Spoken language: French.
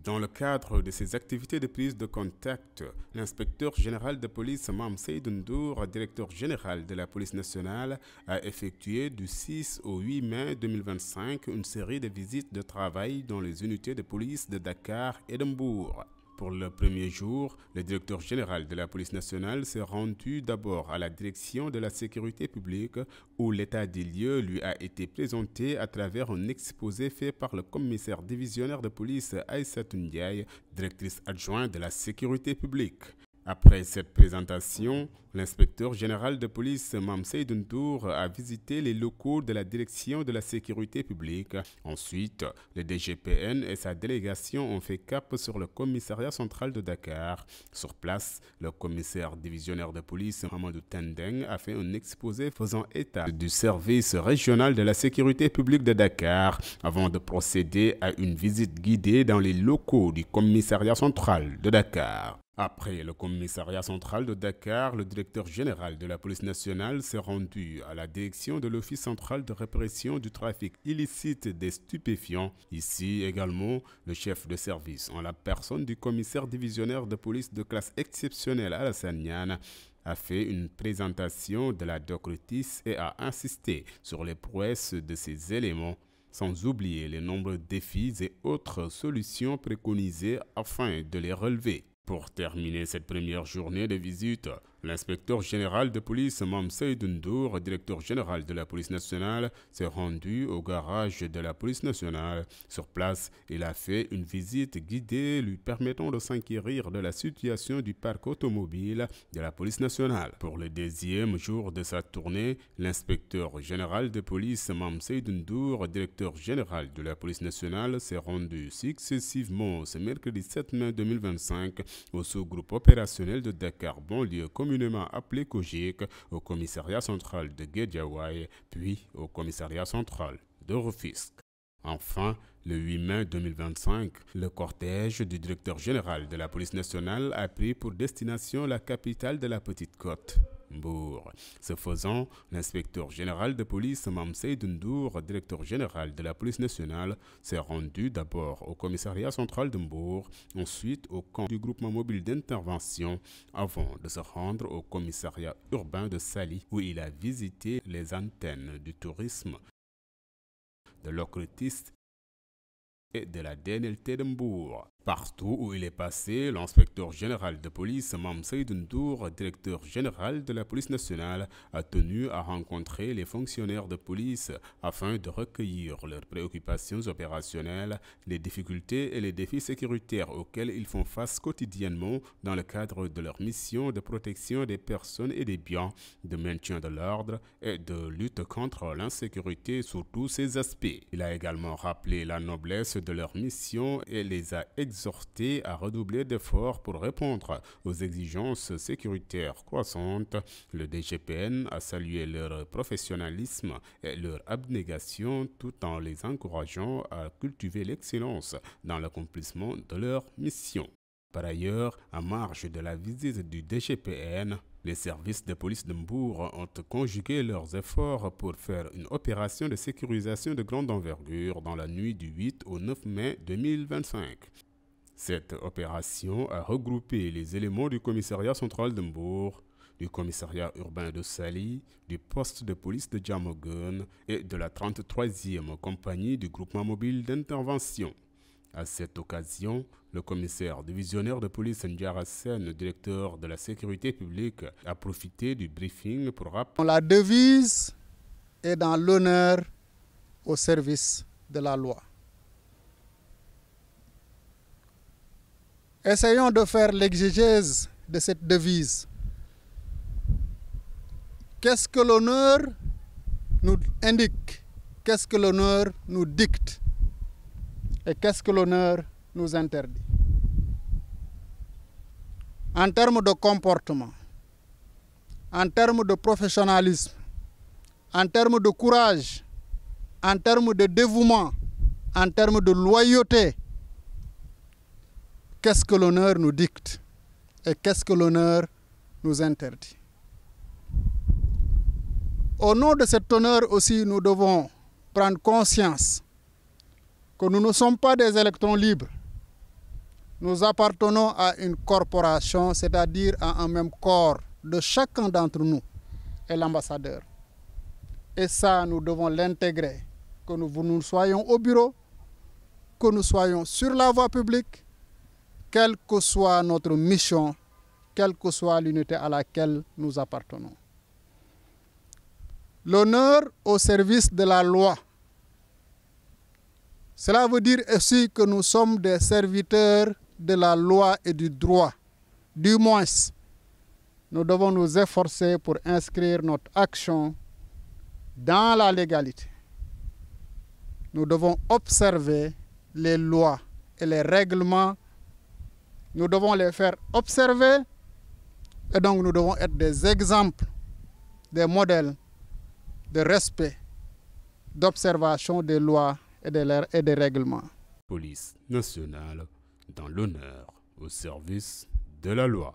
Dans le cadre de ses activités de prise de contact, l'inspecteur général de police Mame Seydou Ndour, directeur général de la police nationale, a effectué du 6 au 8 mai 2025 une série de visites de travail dans les unités de police de Dakar et de Mbour. Pour le premier jour, le directeur général de la police nationale s'est rendu d'abord à la direction de la sécurité publique où l'état des lieux lui a été présenté à travers un exposé fait par le commissaire divisionnaire de police Aïssatou Ndiaye, directrice adjointe de la sécurité publique. Après cette présentation, l'inspecteur général de police Mame Seydou Ndour a visité les locaux de la direction de la sécurité publique. Ensuite, le DGPN et sa délégation ont fait cap sur le commissariat central de Dakar. Sur place, le commissaire divisionnaire de police Mamadou Tendeng a fait un exposé faisant état du service régional de la sécurité publique de Dakar avant de procéder à une visite guidée dans les locaux du commissariat central de Dakar. Après le commissariat central de Dakar, le directeur général de la police nationale s'est rendu à la direction de l'Office central de répression du trafic illicite des stupéfiants. Ici également, le chef de service, en la personne du commissaire divisionnaire de police de classe exceptionnelle Alassane Niane, a fait une présentation de la DOCRTIS et a insisté sur les prouesses de ces éléments, sans oublier les nombreux défis et autres solutions préconisées afin de les relever. Pour terminer cette première journée de visite, l'inspecteur général de police Mame Seydou Ndour, directeur général de la police nationale, s'est rendu au garage de la police nationale. Sur place, il a fait une visite guidée lui permettant de s'inquérir de la situation du parc automobile de la police nationale. Pour le deuxième jour de sa tournée, l'inspecteur général de police Mame Seydou Ndour, directeur général de la police nationale, s'est rendu successivement ce mercredi 7 mai 2025 au sous-groupe opérationnel de Dakar banlieue communément appelé COJIC, au commissariat central de Guédiawaye, puis au commissariat central de Rufisque. Enfin, le 8 mai 2025, le cortège du directeur général de la police nationale a pris pour destination la capitale de la Petite Côte, Mbour. Ce faisant, l'inspecteur général de police Mame Seydou Ndour, directeur général de la police nationale, s'est rendu d'abord au commissariat central de Mbour, ensuite au camp du groupement mobile d'intervention, avant de se rendre au commissariat urbain de Saly, où il a visité les antennes du tourisme, de l'OCRTIS et de la DNLT de Mbour. Partout où il est passé, l'inspecteur général de police Mame Seydou Ndour, directeur général de la police nationale, a tenu à rencontrer les fonctionnaires de police afin de recueillir leurs préoccupations opérationnelles, les difficultés et les défis sécuritaires auxquels ils font face quotidiennement dans le cadre de leur mission de protection des personnes et des biens, de maintien de l'ordre et de lutte contre l'insécurité sous tous ses aspects. Il a également rappelé la noblesse de leur mission et les a exhortés à redoubler d'efforts pour répondre aux exigences sécuritaires croissantes. Le DGPN a salué leur professionnalisme et leur abnégation tout en les encourageant à cultiver l'excellence dans l'accomplissement de leur mission. Par ailleurs, en marge de la visite du DGPN, les services de police de Mbour ont conjugué leurs efforts pour faire une opération de sécurisation de grande envergure dans la nuit du 8 au 9 mai 2025. Cette opération a regroupé les éléments du commissariat central de Mbour, du commissariat urbain de Saly, du poste de police de Diamaguène et de la 33e compagnie du groupement mobile d'intervention. À cette occasion, le commissaire divisionnaire de police Ndiara Sène, directeur de la sécurité publique, a profité du briefing pour rappeler. La devise est dans l'honneur au service de la loi. Essayons de faire l'exégèse de cette devise. Qu'est-ce que l'honneur nous indique? Qu'est-ce que l'honneur nous dicte? Et qu'est-ce que l'honneur nous interdit? En termes de comportement, en termes de professionnalisme, en termes de courage, en termes de dévouement, en termes de loyauté, qu'est-ce que l'honneur nous dicte et qu'est-ce que l'honneur nous interdit? Au nom de cet honneur aussi, nous devons prendre conscience que nous ne sommes pas des électrons libres. Nous appartenons à une corporation, c'est-à-dire à un même corps de chacun d'entre nous est l'ambassadeur. Et ça, nous devons l'intégrer, que nous soyons au bureau, que nous soyons sur la voie publique, quelle que soit notre mission, quelle que soit l'unité à laquelle nous appartenons. L'honneur au service de la loi. Cela veut dire aussi que nous sommes des serviteurs de la loi et du droit. Du moins, nous devons nous efforcer pour inscrire notre action dans la légalité. Nous devons observer les lois et les règlements. Nous devons les faire observer et donc nous devons être des exemples, des modèles de respect, d'observation des lois et des règlements. Police nationale dans l'honneur au service de la loi.